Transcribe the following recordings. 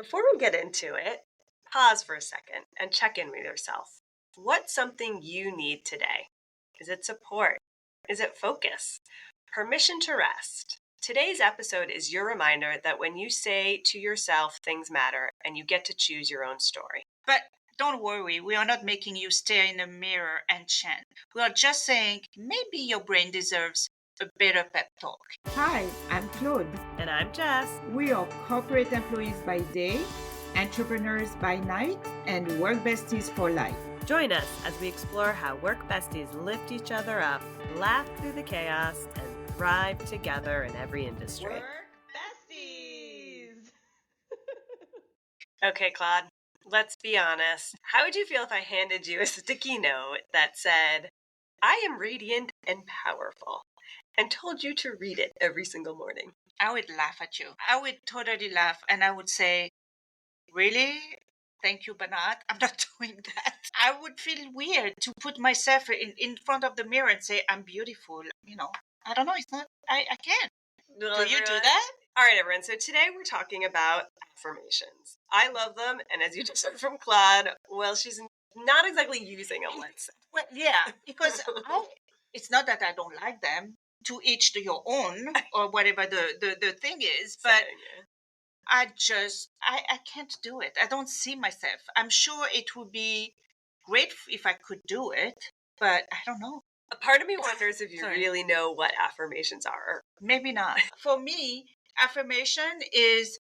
Before we get into it, pause for a second and check in with yourself. What's something you need today? Is it support? Is it focus? Permission to rest. Today's episode is your reminder that when you say to yourself things matter and you get to choose your own story. But don't worry, we are not making you stare in the mirror and chant. We are just saying maybe your brain deserves a better pep talk. Hi, I'm Claude. And I'm Jess. We are corporate employees by day, entrepreneurs by night, and work besties for life. Join us as we explore how work besties lift each other up, laugh through the chaos, and thrive together in every industry. Work besties! Okay, Claude, let's be honest. How would you feel if I handed you a sticky note that said, I am radiant and powerful, and told you to read it every single morning? I would laugh at you. I would totally laugh and I would say, really? Thank you, Bernard. I'm not doing that. I would feel weird to put myself in front of the mirror and say, I'm beautiful. I don't know. It's not, I can't. Do you do that? All right, everyone. So today we're talking about affirmations. I love them. And as you just heard from Claude, well, she's not exactly using them, let's say. Well, yeah, because it's not that I don't like them. To each to your own, or whatever the thing is. But I can't do it. I don't see myself. I'm sure it would be great if I could do it, but I don't know. A part of me wonders if you Sorry. really know what affirmations are. Maybe not. For me, affirmation is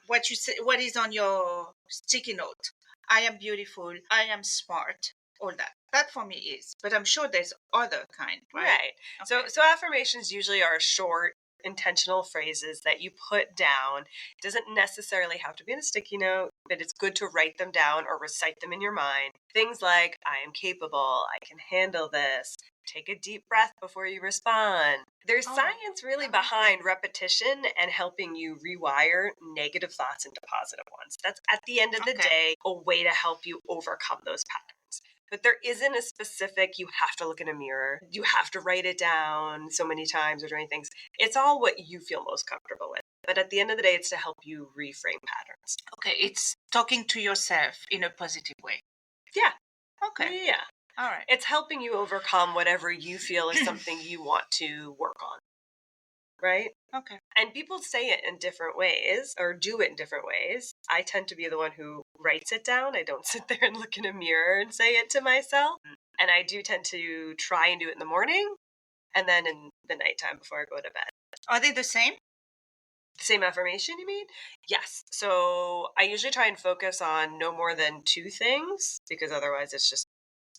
what you say, what is on your sticky note. I am beautiful. I am smart. All that. That for me is. But I'm sure there's other kind, right? Okay. So affirmations usually are short, intentional phrases that you put down. It doesn't necessarily have to be in a sticky note, but it's good to write them down or recite them in your mind. Things like, I am capable, I can handle this, take a deep breath before you respond. There's science really behind repetition and helping you rewire negative thoughts into positive ones. That's at the end of the day, a way to help you overcome those patterns. But there isn't a specific, you have to look in a mirror, you have to write it down so many times or doing things. It's all what you feel most comfortable with. But at the end of the day, it's to help you reframe patterns. Okay, it's talking to yourself in a positive way. Yeah. Okay. Yeah. All right. It's helping you overcome whatever you feel is something you want to work on. Right? Okay. And people say it in different ways or do it in different ways. I tend to be the one who writes it down. I don't sit there and look in a mirror and say it to myself. And I do tend to try and do it in the morning and then in the nighttime before I go to bed. Are they the same? Same affirmation, you mean? Yes. So I usually try and focus on no more than 2 things because otherwise it's just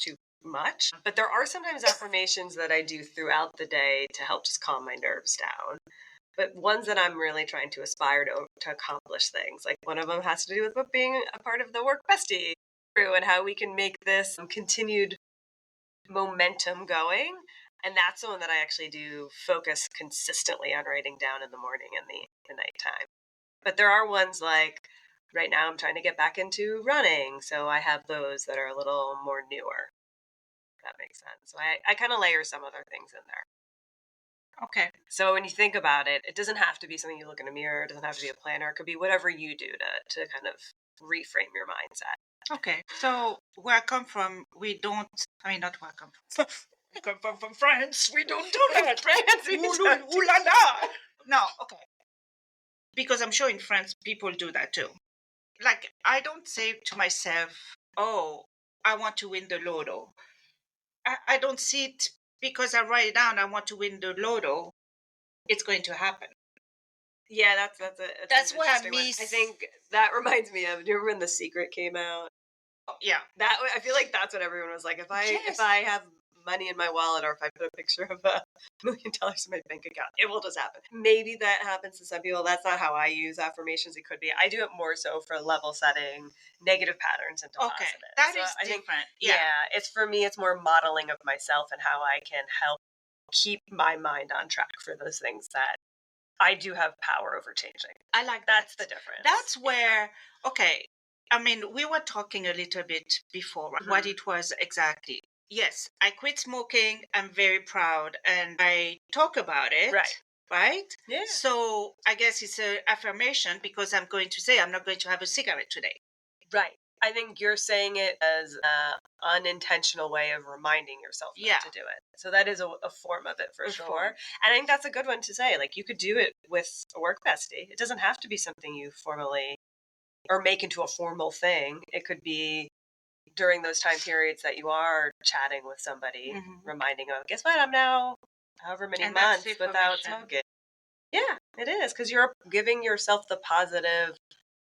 too much. But there are sometimes affirmations that I do throughout the day to help just calm my nerves down. But ones that I'm really trying to aspire to accomplish things. Like one of them has to do with being a part of the work bestie crew and how we can make this continued momentum going. And that's the one that I actually do focus consistently on writing down in the morning and the nighttime. But there are ones like right now I'm trying to get back into running. So I have those that are a little more newer. That makes sense. So I kind of layer some other things in there. Okay. So when you think about it, it doesn't have to be something you look in a mirror. It doesn't have to be a planner. It could be whatever you do to kind of reframe your mindset. Okay. So where I come from, not where I come from. I come from France. We don't do that, right? Ooh la la. No, okay. Because I'm sure in France, people do that too. Like, I don't say to myself, oh, I want to win the lotto. I don't see it because I write it down, I want to win the lotto. It's going to happen. Yeah, that's where I miss. I think that reminds me of, do you remember when The Secret came out? Yeah. That I feel like that's what everyone was like. If I have money in my wallet or if I put a picture of $1 million in my bank account, it will just happen. Maybe that happens to some people. That's not how I use affirmations. It could be. I do it more so for level setting negative patterns into positive. That is different. It's for me, it's more modeling of myself and how I can help keep my mind on track for those things that I do have power over changing. I like that's the difference. That's where, we were talking a little bit before what it was exactly. Yes, I quit smoking. I'm very proud and I talk about it. Right. right? Yeah. So I guess it's an affirmation because I'm going to say I'm not going to have a cigarette today. Right. I think you're saying it as an unintentional way of reminding yourself not to do it. So that is a form of it for sure. form. And I think that's a good one to say. Like, you could do it with a work bestie. It doesn't have to be something you formally or make into a formal thing. It could be during those time periods that you are chatting with somebody, reminding them, guess what? I'm now however many months without smoking. Yeah, it is, because you're giving yourself the positive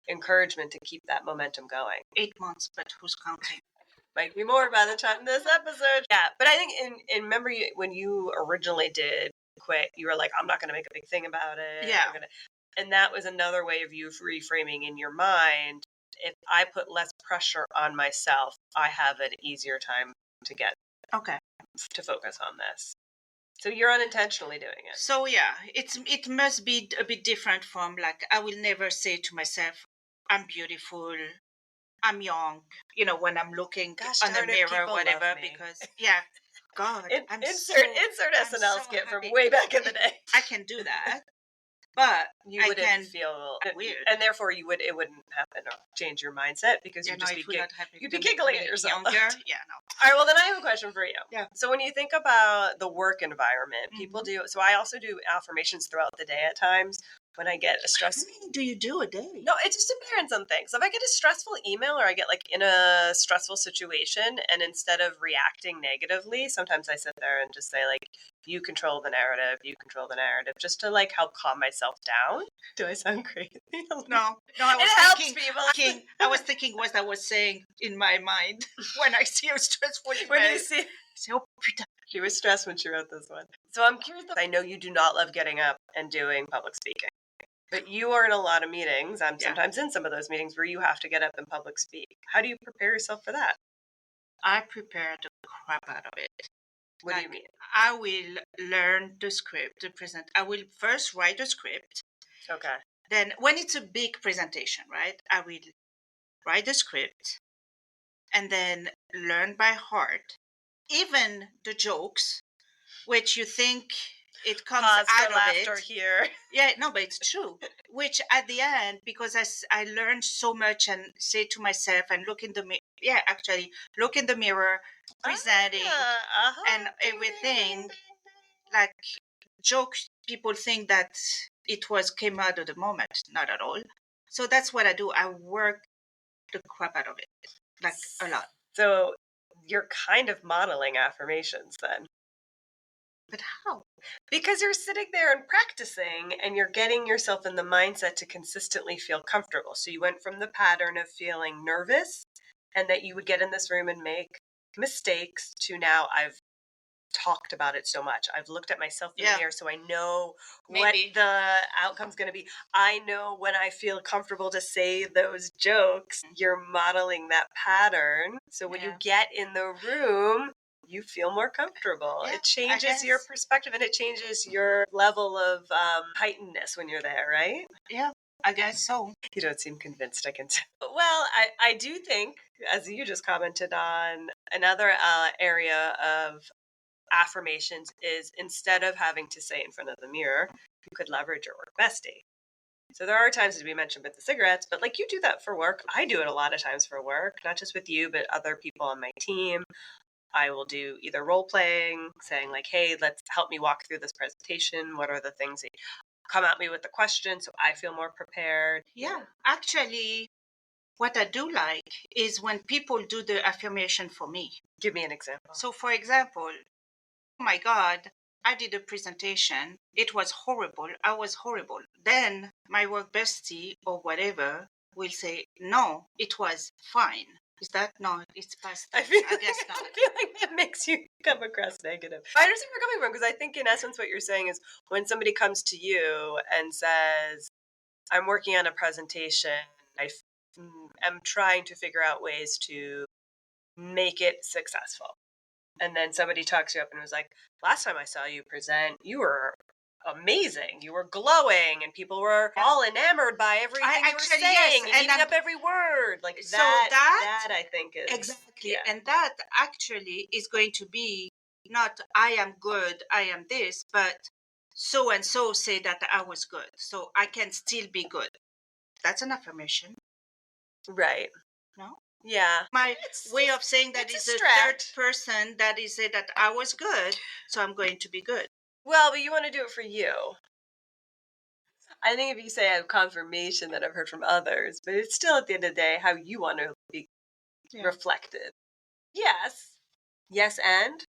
encouragement to keep that momentum going. 8 months, but who's counting? Might be more by the time this episode. Yeah, but I think in remember when you originally did quit, you were like, I'm not going to make a big thing about it. Yeah. And that was another way of you reframing in your mind. If I put less pressure on myself, I have an easier time to get to focus on this. So you're unintentionally doing it. So yeah, it must be a bit different from, like, I will never say to myself, I'm beautiful, I'm young, when I'm looking on the mirror or whatever, because God, insert SNL skit from way back in the day. I can do that. But you wouldn't feel weird, and therefore it wouldn't happen or change your mindset, because you'd just you'd be giggling at yourself. Younger. Yeah, no. All right, well then I have a question for you. Yeah. So when you think about the work environment, people do. So I also do affirmations throughout the day at times. When I get a stress, how many do you do a day? No, it just depends on things. If I get a stressful email or I get like in a stressful situation, and instead of reacting negatively, sometimes I sit there and just say like, you control the narrative, just to like help calm myself down. Do I sound crazy? No, I was thinking what I was saying in my mind when I see a stressful email. When you see, oh, putain. She was stressed when she wrote this one. So I'm curious. I know you do not love getting up and doing public speaking. But you are in a lot of meetings. I'm sometimes in some of those meetings where you have to get up and public speak. How do you prepare yourself for that? I prepare the crap out of it. What do you mean? I will learn the script, I will first write the script. Okay. Then when it's a big presentation, right, I will write the script and then learn by heart, even the jokes, which you think it comes out of it. Here. Yeah, no, but it's true. Which at the end, because I learned so much and say to myself and look in the mirror, presenting and everything, like jokes, people think that it came out of the moment. Not at all. So that's what I do. I work the crap out of it, like a lot. So you're kind of modeling affirmations then. But how? Because you're sitting there and practicing, and you're getting yourself in the mindset to consistently feel comfortable. So you went from the pattern of feeling nervous and that you would get in this room and make mistakes to now I've talked about it so much. I've looked at myself in the mirror, so I know what the outcome's going to be. I know when I feel comfortable to say those jokes. You're modeling that pattern. So when you get in the room, you feel more comfortable. It changes your perspective, and it changes your level of heightenedness when you're there, right? Yeah, I guess so. You don't seem convinced, I can tell. Well, I do think, as you just commented on, another area of affirmations is, instead of having to say in front of the mirror, you could leverage your work bestie. So there are times, as we mentioned with the cigarettes, but like you do that for work. I do it a lot of times for work, not just with you, but other people on my team. I will do either role playing, saying like, hey, let's help me walk through this presentation. What are the things that come at me with the question so I feel more prepared? Yeah, actually, what I do like is when people do the affirmation for me. Give me an example. So, for example, oh my God, I did a presentation. It was horrible. I was horrible. Then my work bestie or whatever will say, no, it was fine. Is that no? It's past tense. I guess not. I feel like that makes you come across negative. I understand where you're coming from, because I think in essence what you're saying is, when somebody comes to you and says, I'm working on a presentation, I am trying to figure out ways to make it successful. And then somebody talks you up and was like, last time I saw you present, you were amazing. You were glowing, and people were all enamored by everything you were saying, and eating up every word. Like so that I think is exactly, and that actually is going to be not I am good, I am this, but so and so say that I was good, so I can still be good. That's an affirmation. Right. No? Yeah. My It's way of saying that it's is a a third stretch. person that is say that I was good, so I'm going to be good. Well, but you want to do it for you. I think if you say I have confirmation that I've heard from others, but it's still at the end of the day how you want to be Yeah. reflected. Yes. Yes, and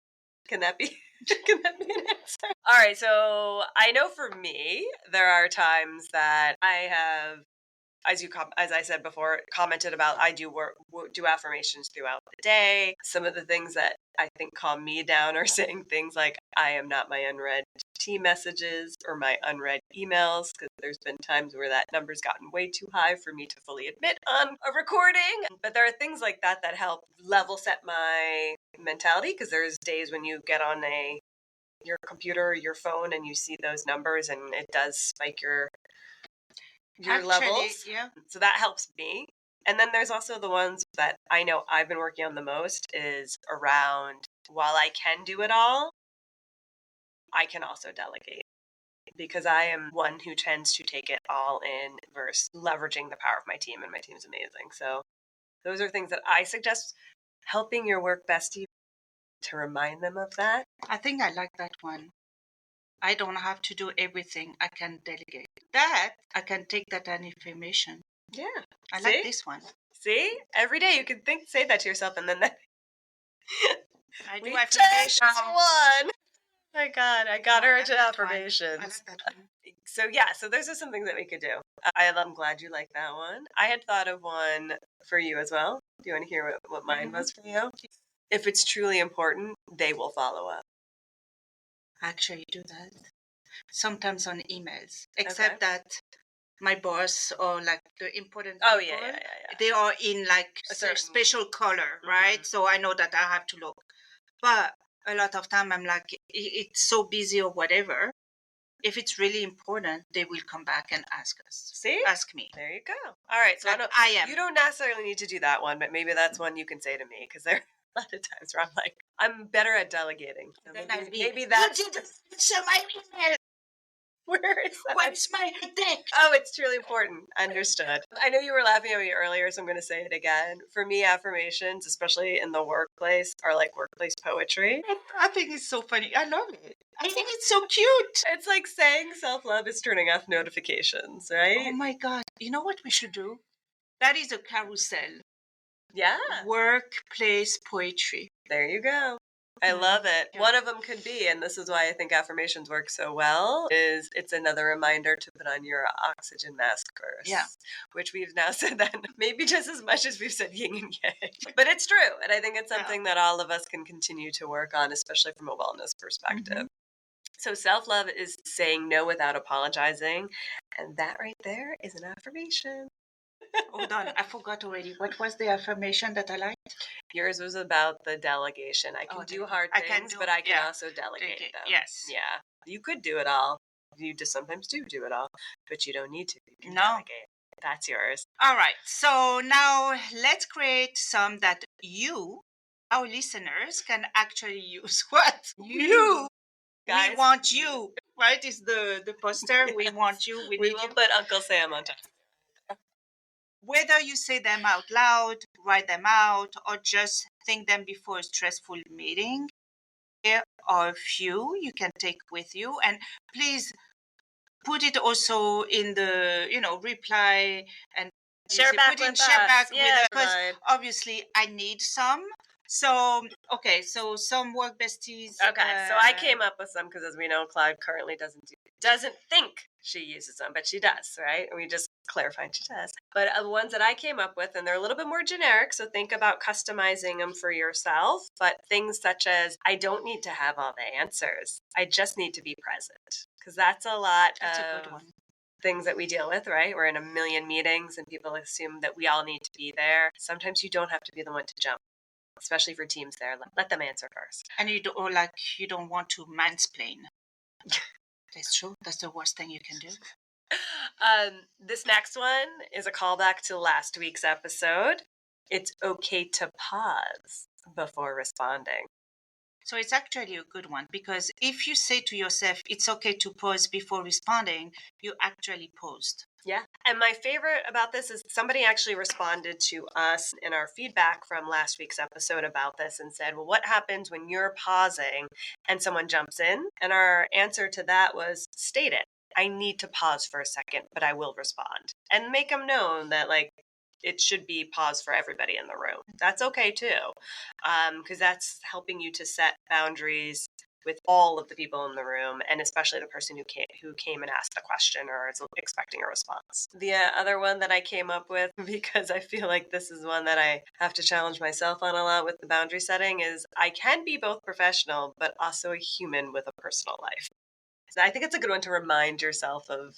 can that be can that be an answer? All right, so I know for me, there are times that I have, as I said before, commented about I do do affirmations throughout the day. Some of the things that I think calm me down are saying things like I am not my unread team messages or my unread emails, because there's been times where that number's gotten way too high for me to fully admit on a recording. But there are things like that that help level set my mentality, because there's days when you get on your computer or your phone and you see those numbers and it does spike your levels. Yeah. So that helps me. And then there's also the ones that I know I've been working on the most is around, while I can do it all, I can also delegate, because I am one who tends to take it all in versus leveraging the power of my team, and my team's amazing. So those are things that I suggest helping your work bestie to remind them of that. I think I like that one. I don't have to do everything. I can delegate. That I can take that an information. Yeah. I See? like this one. See? Every day you can say that to yourself, and then that I we do just affirmation. won. My God, I got her into I affirmations. like that one. So yeah, so those are some things that we could do. I'm glad you like that one. I had thought of one for you as well. Do you want to hear what mine was for you? If it's truly important, they will follow up. Actually do that. Sometimes on emails. Except that my boss or like the important people, yeah. they are in like A certain- special color, right? So I know that I have to look. But a lot of time I'm like, it's so busy or whatever. If it's really important, they will come back and ask us. See? Ask me. There you go. All right, so Like I am. You don't necessarily need to do that one, but maybe that's one you can say to me, because there are a lot of times where I'm like, I'm better at delegating. So maybe that's You didn't answer my email. Where is that? Where's my deck? Oh, it's truly important. Understood. I know you were laughing at me earlier, so I'm going to say it again. For me, affirmations, especially in the workplace, are like workplace poetry. I think it's so funny. I love it. I think it's so cute. It's like saying self-love is turning off notifications, right? Oh my God. You know what we should do? That is a carousel. Yeah. Workplace poetry. There you go. I love it. Yeah. One of them could be, and this is why I think affirmations work so well, is it's another reminder to put on your oxygen mask first. Yeah. Which we've now said that maybe just as much as we've said yin and yang. But it's true. And I think it's something that all of us can continue to work on, especially from a wellness perspective. So self-love is saying no without apologizing. And that right there is an affirmation. Hold on, I forgot already. What was the affirmation that I liked? Yours was about the delegation. I can do hard things, but I can also delegate them. Yes. Yeah. You could do it all. You just sometimes do it all, but you don't need to. You can No. delegate. That's yours. All right. So now let's create some that you, our listeners, can actually use. What? You. Guys. We want you. Right? Is the poster. Yes. We want you. We will put Uncle Sam on top. Whether you say them out loud, write them out, or just think them before a stressful meeting, here are a few you can take with you. And please put it also in the, reply and share back with us. Because obviously I need some. So, okay, so some work besties. Okay, so I came up with some because, as we know, Claude currently doesn't think she uses them, but she does, right? And we just clarified she does. But the ones that I came up with, and they're a little bit more generic, so think about customizing them for yourself. But things such as, I don't need to have all the answers. I just need to be present. Because that's a lot a good one. Things that we deal with, right? We're in a million meetings and people assume that we all need to be there. Sometimes you don't have to be the one to jump. Especially for teams there. Let them answer first. And you don't want to mansplain. That's true. That's the worst thing you can do. This next one is a callback to last week's episode. It's okay to pause before responding. So it's actually a good one, because if you say to yourself, it's okay to pause before responding, you actually paused. Yeah. And my favorite about this is somebody actually responded to us in our feedback from last week's episode about this and said, well, what happens when you're pausing and someone jumps in? And our answer to that was, state it. I need to pause for a second, but I will respond. And make them know that, like, it should be pause for everybody in the room. That's okay too, because that's helping you to set boundaries with all of the people in the room, and especially the person who came and asked the question or is expecting a response. The other one that I came up with, because I feel like this is one that I have to challenge myself on a lot with the boundary setting, is I can be both professional but also a human with a personal life. So I think it's a good one to remind yourself of.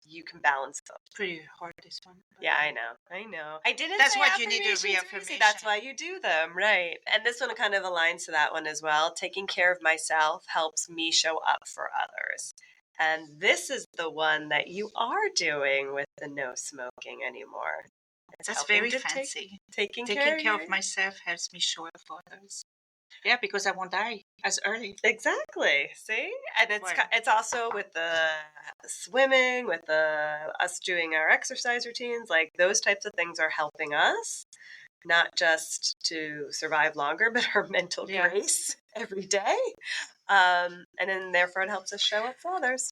You can balance them. Pretty hard, this one. Yeah, I know. I didn't. That's say why you need a affirmations are easy. reaffirmation. That's why you do them, right? And this one kind of aligns to that one as well. Taking care of myself helps me show up for others. And this is the one that you are doing with the no smoking anymore. It's That's helping very to fancy. Taking care care of myself helps me show up for others. Yeah, because I won't die as early. Exactly. See, and Right. it's also with the swimming, with the us doing our exercise routines. Like, those types of things are helping us, not just to survive longer, but our mental grace every day. And then therefore it helps us show up for others.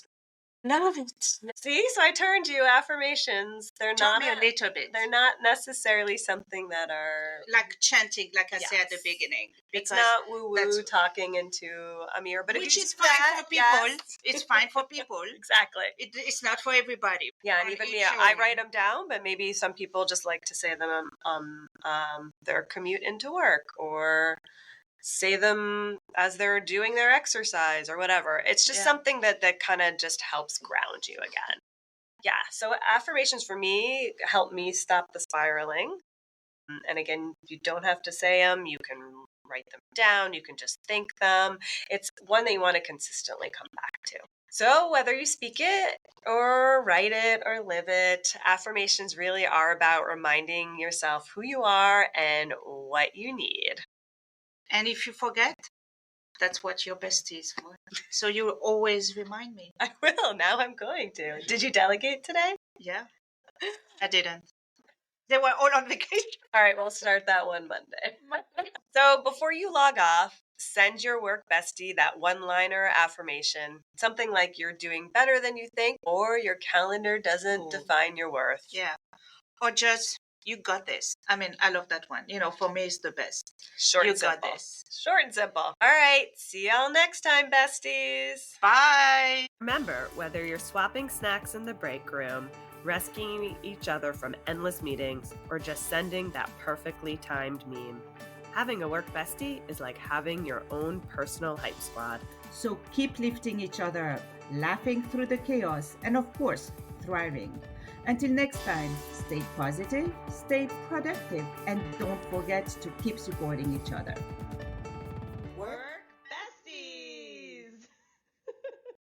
Love it. See, so I turned you. Affirmations. They're Tell not me a little bit. They're not necessarily something that are Like chanting, like I said at the Yes. beginning. It's Because not woo-woo that's- talking into a mirror, but which if you is do fine that, for people. yes. It's fine for people. Exactly. It's not for everybody. Yeah, and On even each me, I own. write them down, but maybe some people just like to say them their commute into work, or say them as they're doing their exercise or whatever. It's just something that kind of just helps ground you again. Yeah, so affirmations for me help me stop the spiraling. And again, you don't have to say them. You can write them down. You can just think them. It's one that you want to consistently come back to. So whether you speak it or write it or live it, affirmations really are about reminding yourself who you are and what you need. And if you forget, that's what your bestie is for. So you will always remind me. I will. Now I'm going to. Did you delegate today? Yeah. I didn't. They were all on vacation. All right, we'll start that one Monday. So before you log off, send your work bestie that one-liner affirmation. Something like you're doing better than you think, or your calendar doesn't define your worth. Yeah. Or just, you got this. I mean, I love that one. You know, for me, it's the best. Short and simple. You got this. Short and simple. All right, see y'all next time, besties. Bye. Remember, whether you're swapping snacks in the break room, rescuing each other from endless meetings, or just sending that perfectly timed meme, having a work bestie is like having your own personal hype squad. So keep lifting each other up, laughing through the chaos, and of course, thriving. Until next time, stay positive, stay productive, and don't forget to keep supporting each other.